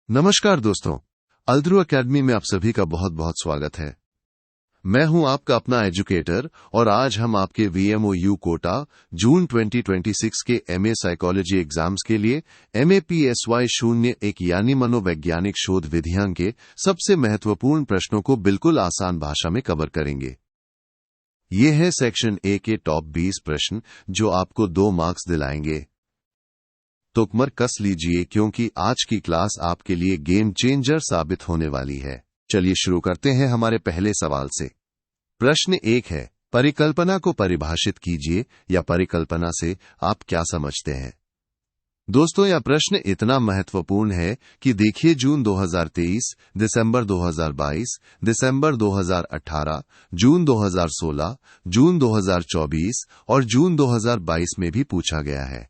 नमस्कार दोस्तों, अल्द्रू एकेडमी में आप सभी का बहुत बहुत स्वागत है। मैं हूं आपका अपना एजुकेटर और आज हम आपके VMOU कोटा जून 2026 के MA साइकोलॉजी एग्जाम्स के लिए MAPSY01 यानी मनोवैज्ञानिक शोध विधियां के सबसे महत्वपूर्ण प्रश्नों को बिल्कुल आसान भाषा में कवर करेंगे। ये है सेक्शन A के टॉप 20 प्रश्न जो आपको 2 मार्क्स दिलाएंगे। तो कमर कस लीजिए क्योंकि आज की क्लास आपके लिए गेम चेंजर साबित होने वाली है। चलिए शुरू करते हैं हमारे पहले सवाल से। प्रश्न 1 है, परिकल्पना को परिभाषित कीजिए या परिकल्पना से आप क्या समझते हैं। दोस्तों, यह प्रश्न इतना महत्वपूर्ण है कि देखिए जून 2023, दिसंबर 2022, दिसंबर 2018, जून 2016, जून 2024 और जून 2022 में भी पूछा गया है।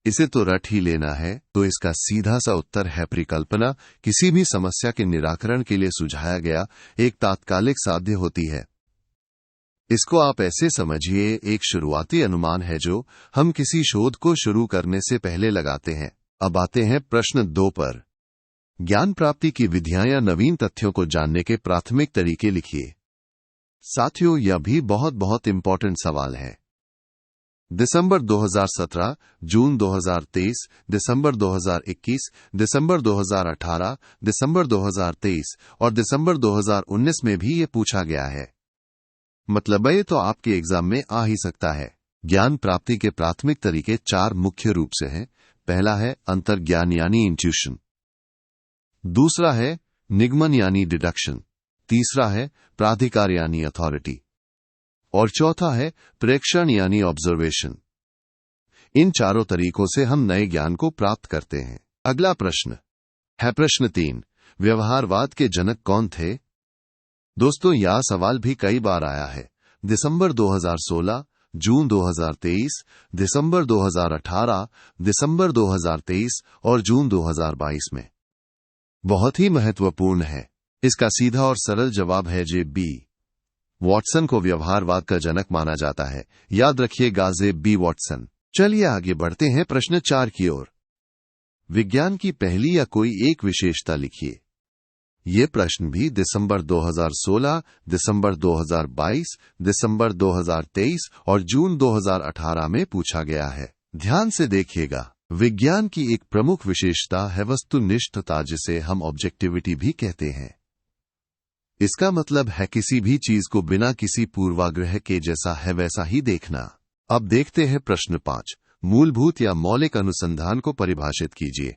इसे तो रट ही लेना है, तो इसका सीधा सा उत्तर है परिकल्पना किसी भी समस्या के निराकरण के लिए सुझाया गया एक तात्कालिक साध्य होती है। इसको आप ऐसे समझिए, एक शुरुआती अनुमान है जो हम किसी शोध को शुरू करने से पहले लगाते हैं। अब आते हैं प्रश्न 2 पर। ज्ञान प्राप्ति की विधियां या नवीन तथ्यों को जानने के प्राथमिक तरीके लिखिए। साथियों, यह भी बहुत बहुत इंपॉर्टेंट सवाल है। दिसंबर 2017, जून 2023, दिसंबर 2021, दिसंबर 2018, दिसंबर 2023 और दिसंबर 2019 में भी ये पूछा गया है। मतलब ये तो आपके एग्जाम में आ ही सकता है। ज्ञान प्राप्ति के प्राथमिक तरीके 4 मुख्य रूप से हैं। पहला है अंतर्ज्ञान यानी इंट्यूशन, दूसरा है निगमन यानी डिडक्शन, तीसरा है प्राधिकार यानी अथॉरिटी और चौथा है प्रेक्षण यानी ऑब्जर्वेशन। इन चारों तरीकों से हम नए ज्ञान को प्राप्त करते हैं। अगला प्रश्न है प्रश्न 3, व्यवहारवाद के जनक कौन थे। दोस्तों, यह सवाल भी कई बार आया है। दिसंबर 2016, जून 2023, दिसंबर 2018, दिसंबर 2023 और जून 2022 में। बहुत ही महत्वपूर्ण है। इसका सीधा और सरल जवाब है JB वॉटसन को व्यवहारवाद का जनक माना जाता है। याद रखिएगा, JB वॉटसन। चलिए आगे बढ़ते हैं प्रश्न 4 की ओर। विज्ञान की पहली या कोई एक विशेषता लिखिए। यह प्रश्न भी दिसंबर 2016, दिसंबर 2022, दिसंबर 2023 और जून 2018 में पूछा गया है। ध्यान से देखिएगा, विज्ञान की एक प्रमुख विशेषता है वस्तुनिष्ठता, जिसे हम ऑब्जेक्टिविटी भी कहते हैं। इसका मतलब है किसी भी चीज को बिना किसी पूर्वाग्रह के जैसा है वैसा ही देखना। अब देखते हैं प्रश्न 5, मूलभूत या मौलिक अनुसंधान को परिभाषित कीजिए।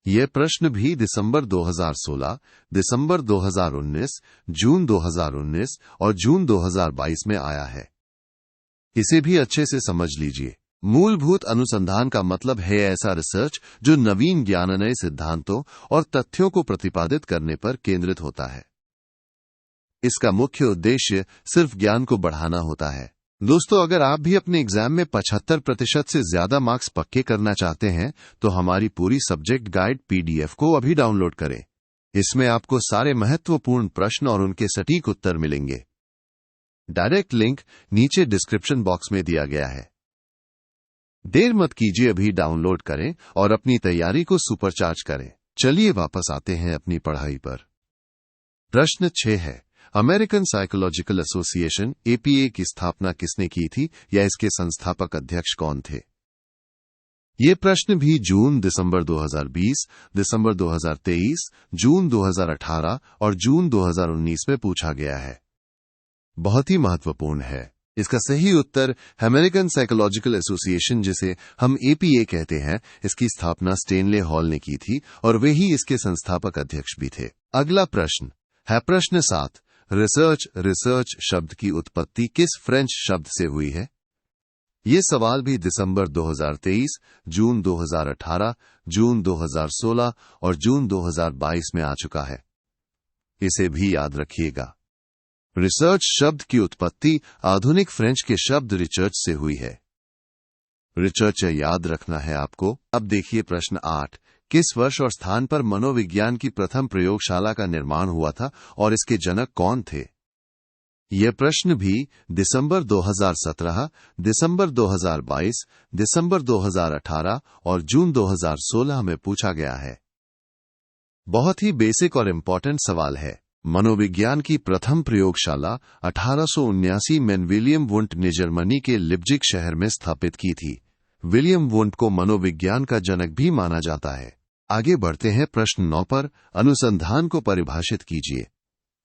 यह प्रश्न भी दिसंबर 2016, दिसंबर 2019, जून 2019 और जून 2022 में आया है। इसे भी अच्छे से समझ लीजिए। मूलभूत अनुसंधान का मतलब है ऐसा रिसर्च जो नवीन ज्ञान, नए सिद्धांतों और तथ्यों को प्रतिपादित करने पर केंद्रित होता है। इसका मुख्य उद्देश्य सिर्फ ज्ञान को बढ़ाना होता है। दोस्तों, अगर आप भी अपने एग्जाम में 75% से ज्यादा मार्क्स पक्के करना चाहते हैं तो हमारी पूरी सब्जेक्ट गाइड PDF को अभी डाउनलोड करें। इसमें आपको सारे महत्वपूर्ण प्रश्न और उनके सटीक उत्तर मिलेंगे। डायरेक्ट लिंक नीचे डिस्क्रिप्शन बॉक्स में दिया गया है। देर मत कीजिए, अभी डाउनलोड करें और अपनी तैयारी को सुपरचार्ज करें। चलिए वापस आते हैं अपनी पढ़ाई पर। प्रश्न 6 है, अमेरिकन साइकोलॉजिकल एसोसिएशन APA की स्थापना किसने की थी या इसके संस्थापक अध्यक्ष कौन थे। ये प्रश्न भी जून, दिसंबर 2020, दिसंबर 2023, जून 2018 और जून 2019 में पूछा गया है। बहुत ही महत्वपूर्ण है। इसका सही उत्तर अमेरिकन साइकोलॉजिकल एसोसिएशन, जिसे हम APA कहते हैं, इसकी स्थापना स्टेनले हॉल ने की थी और वे ही इसके संस्थापक अध्यक्ष भी थे। अगला प्रश्न है प्रश्न 7, रिसर्च शब्द की उत्पत्ति किस फ्रेंच शब्द से हुई है। ये सवाल भी दिसंबर 2023, जून 2018, जून 2016 और जून 2022 में आ चुका है। इसे भी याद रखिएगा। रिसर्च शब्द की उत्पत्ति आधुनिक फ्रेंच के शब्द रिसर्च से हुई है। रिसर्च याद रखना है आपको। अब देखिए प्रश्न 8, किस वर्ष और स्थान पर मनोविज्ञान की प्रथम प्रयोगशाला का निर्माण हुआ था और इसके जनक कौन थे। यह प्रश्न भी दिसंबर 2017, दिसंबर 2022, दिसंबर 2018 और जून 2016 में पूछा गया है। बहुत ही बेसिक और इम्पोर्टेंट सवाल है। मनोविज्ञान की प्रथम प्रयोगशाला 1879 में विलियम वुंट ने जर्मनी के लिप्जिग शहर में स्थापित की थी। विलियम वुंट को मनोविज्ञान का जनक भी माना जाता है। आगे बढ़ते हैं प्रश्न 9 पर। अनुसंधान को परिभाषित कीजिए।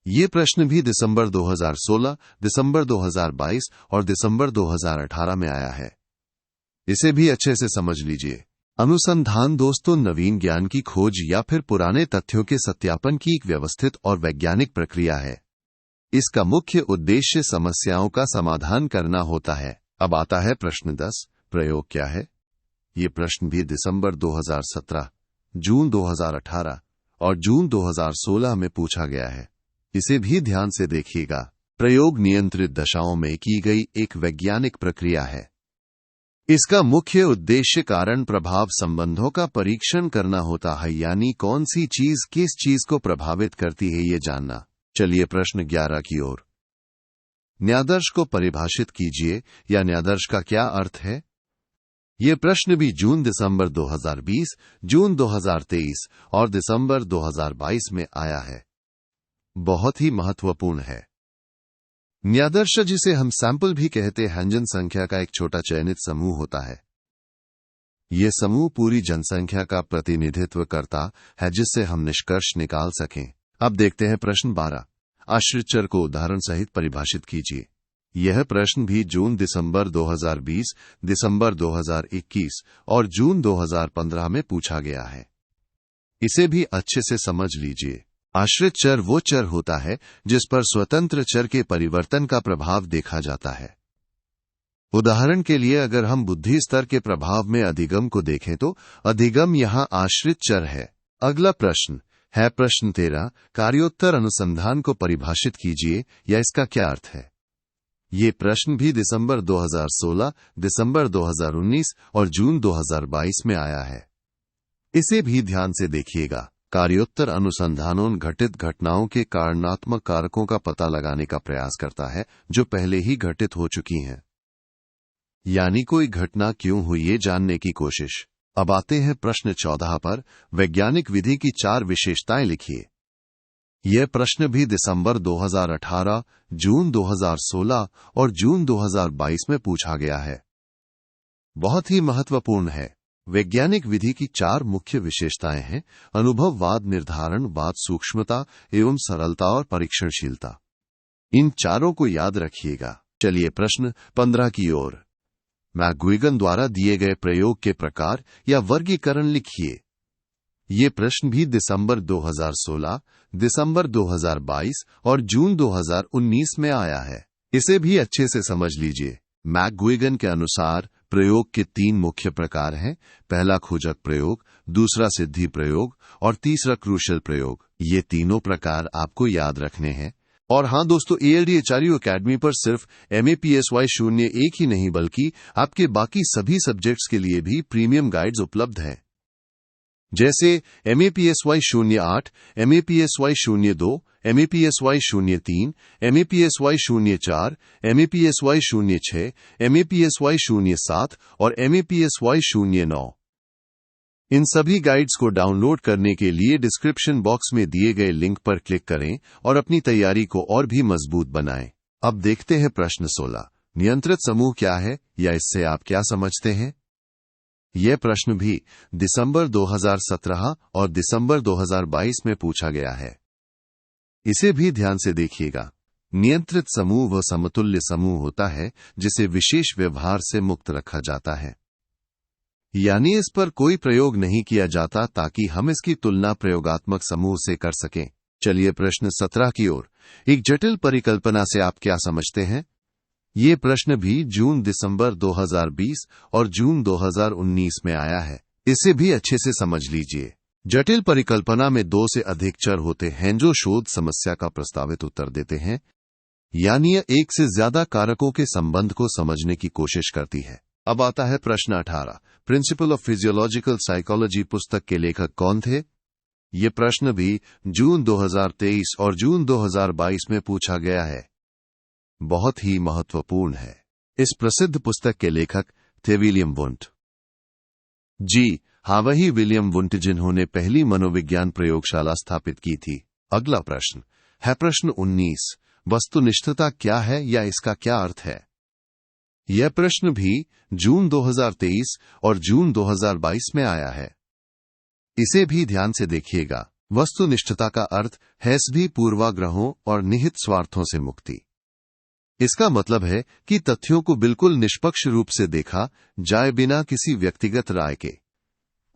ये प्रश्न भी दिसंबर 2016, दिसंबर 2022 और दिसंबर 2018 में आया है। इसे भी अच्छे से समझ लीजिए। अनुसंधान दोस्तों नवीन ज्ञान की खोज या फिर पुराने तथ्यों के सत्यापन की एक व्यवस्थित और वैज्ञानिक प्रक्रिया है। इसका मुख्य उद्देश्य समस्याओं का समाधान करना होता है। अब आता है प्रश्न 10, प्रयोग क्या है? ये प्रश्न भी दिसंबर 2017, जून 2018 और जून 2016 में पूछा गया है। इसे भी ध्यान से देखिएगा। प्रयोग नियंत्रित दशाओं में की गई एक वैज्ञानिक प्रक्रिया है। इसका मुख्य उद्देश्य कारण प्रभाव संबंधों का परीक्षण करना होता है, यानी कौन सी चीज किस चीज को प्रभावित करती है ये जानना। चलिए प्रश्न 11 की ओर। न्यादर्श को परिभाषित कीजिए या न्यादर्श का क्या अर्थ है? ये प्रश्न भी जून दिसंबर 2020, जून 2023 और दिसंबर 2022 में आया है। बहुत ही महत्वपूर्ण है। न्यादर्श, जिसे हम सैंपल भी कहते हैं, जनसंख्या का एक छोटा चयनित समूह होता है। यह समूह पूरी जनसंख्या का प्रतिनिधित्व करता है जिससे हम निष्कर्ष निकाल सकें। अब देखते हैं प्रश्न 12। आश्रित चर को उदाहरण सहित परिभाषित कीजिए। यह प्रश्न भी जून दिसंबर 2020, दिसंबर 2021 और जून 2015 में पूछा गया है। इसे भी अच्छे से समझ लीजिए। आश्रित चर वो चर होता है जिस पर स्वतंत्र चर के परिवर्तन का प्रभाव देखा जाता है। उदाहरण के लिए अगर हम बुद्धि स्तर के प्रभाव में अधिगम को देखें तो अधिगम यहां आश्रित चर है। अगला प्रश्न है प्रश्न 13। कार्योत्तर अनुसंधान को परिभाषित कीजिए या इसका क्या अर्थ है? ये प्रश्न भी दिसंबर 2016, दिसंबर 2019 और जून 2022 में आया है। इसे भी ध्यान से देखिएगा। कार्योत्तर अनुसंधान घटित घटनाओं के कारणात्मक कारकों का पता लगाने का प्रयास करता है जो पहले ही घटित हो चुकी हैं, यानी कोई घटना क्यों हुई ये जानने की कोशिश। अब आते हैं प्रश्न 14 पर। वैज्ञानिक विधि की 4 विशेषताएं लिखिए। यह प्रश्न भी दिसंबर 2018, जून 2016 और जून 2022 में पूछा गया है। बहुत ही महत्वपूर्ण है। वैज्ञानिक विधि की 4 मुख्य विशेषताएं हैं: अनुभववाद, निर्धारणवाद, सूक्ष्मता एवं सरलता और परीक्षणशीलता। इन चारों को याद रखिएगा। चलिए प्रश्न 15 की ओर। मैकगुइगन द्वारा दिए गए प्रयोग के प्रकार या वर्गीकरण लिखिए। ये प्रश्न भी दिसंबर 2016, दिसंबर 2022 और जून 2019 में आया है। इसे भी अच्छे से समझ लीजिए। मैकगुइगन के अनुसार प्रयोग के 3 मुख्य प्रकार हैं। पहला खोजक प्रयोग, दूसरा सिद्धि प्रयोग और तीसरा क्रूशल प्रयोग। ये तीनों प्रकार आपको याद रखने हैं। और हां दोस्तों, ALDHRU एकेडमी पर सिर्फ MAPSY 01 ही नहीं बल्कि आपके बाकी सभी सब्जेक्ट्स के लिए भी प्रीमियम गाइड्स उपलब्ध हैं, जैसे MAPSY 08, MAPSY 02, MAPSY 03, MAPSY 04, MAPSY 06, MAPSY 07 और MAPSY 09। इन सभी गाइड्स को डाउनलोड करने के लिए डिस्क्रिप्शन बॉक्स में दिए गए लिंक पर क्लिक करें और अपनी तैयारी को और भी मजबूत बनाएं। अब देखते हैं प्रश्न 16। नियंत्रित समूह क्या है या इससे आप क्या समझते हैं? यह प्रश्न भी दिसंबर 2017 और दिसंबर 2022 में पूछा गया है। इसे भी ध्यान से देखिएगा। नियंत्रित समूह वह समतुल्य समूह होता है जिसे विशेष व्यवहार से मुक्त रखा जाता है, यानी इस पर कोई प्रयोग नहीं किया जाता ताकि हम इसकी तुलना प्रयोगात्मक समूह से कर सकें। चलिए प्रश्न 17 की ओर। एक जटिल परिकल्पना से आप क्या समझते हैं? ये प्रश्न भी जून दिसंबर 2020 और जून 2019 में आया है। इसे भी अच्छे से समझ लीजिए। जटिल परिकल्पना में 2 से अधिक चर होते हैं जो शोध समस्या का प्रस्तावित उत्तर देते हैं, यानी एक से ज्यादा कारकों के संबंध को समझने की कोशिश करती है। अब आता है प्रश्न 18। प्रिंसिपल ऑफ फिजियोलॉजिकल साइकोलॉजी पुस्तक के लेखक कौन थे? ये प्रश्न भी जून 2023 और जून 2022 में पूछा गया है। बहुत ही महत्वपूर्ण है। इस प्रसिद्ध पुस्तक के लेखक थे विलियम वुंट। जी हाँ, वही विलियम वुंट जिन्होंने पहली मनोविज्ञान प्रयोगशाला स्थापित की थी। अगला प्रश्न है प्रश्न 19। वस्तुनिष्ठता क्या है या इसका क्या अर्थ है? यह प्रश्न भी जून 2023 और जून 2022 में आया है। इसे भी ध्यान से देखिएगा। वस्तुनिष्ठता का अर्थ है सभी पूर्वाग्रहों और निहित स्वार्थों से मुक्ति। इसका मतलब है कि तथ्यों को बिल्कुल निष्पक्ष रूप से देखा जाए बिना किसी व्यक्तिगत राय के।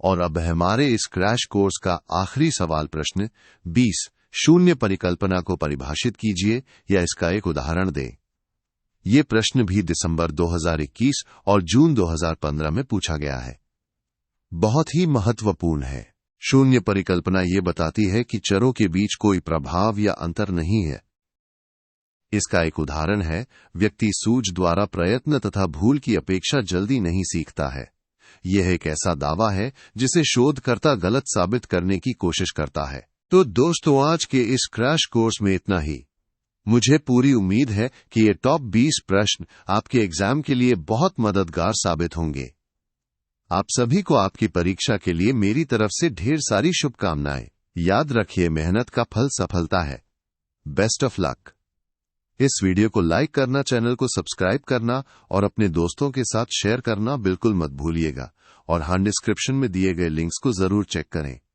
और अब हमारे इस क्रैश कोर्स का आखिरी सवाल प्रश्न 20। शून्य परिकल्पना को परिभाषित कीजिए या इसका एक उदाहरण दें। ये प्रश्न भी दिसंबर 2021 और जून 2015 में पूछा गया है। बहुत ही महत्वपूर्ण है। शून्य परिकल्पना ये बताती है कि चरों के बीच कोई प्रभाव या अंतर नहीं है। इसका एक उदाहरण है, व्यक्ति सूझ द्वारा प्रयत्न तथा भूल की अपेक्षा जल्दी नहीं सीखता है। यह एक ऐसा दावा है जिसे शोधकर्ता गलत साबित करने की कोशिश करता है। तो दोस्तों, आज के इस क्रैश कोर्स में इतना ही। मुझे पूरी उम्मीद है कि ये टॉप 20 प्रश्न आपके एग्जाम के लिए बहुत मददगार साबित होंगे। आप सभी को आपकी परीक्षा के लिए मेरी तरफ से ढेर सारी शुभकामनाएं। याद रखिए, मेहनत का फल सफलता है। Best of luck. इस वीडियो को लाइक करना, चैनल को सब्सक्राइब करना और अपने दोस्तों के साथ शेयर करना बिल्कुल मत भूलिएगा। और हाँ, डिस्क्रिप्शन में दिए गए लिंक्स को जरूर चेक करें।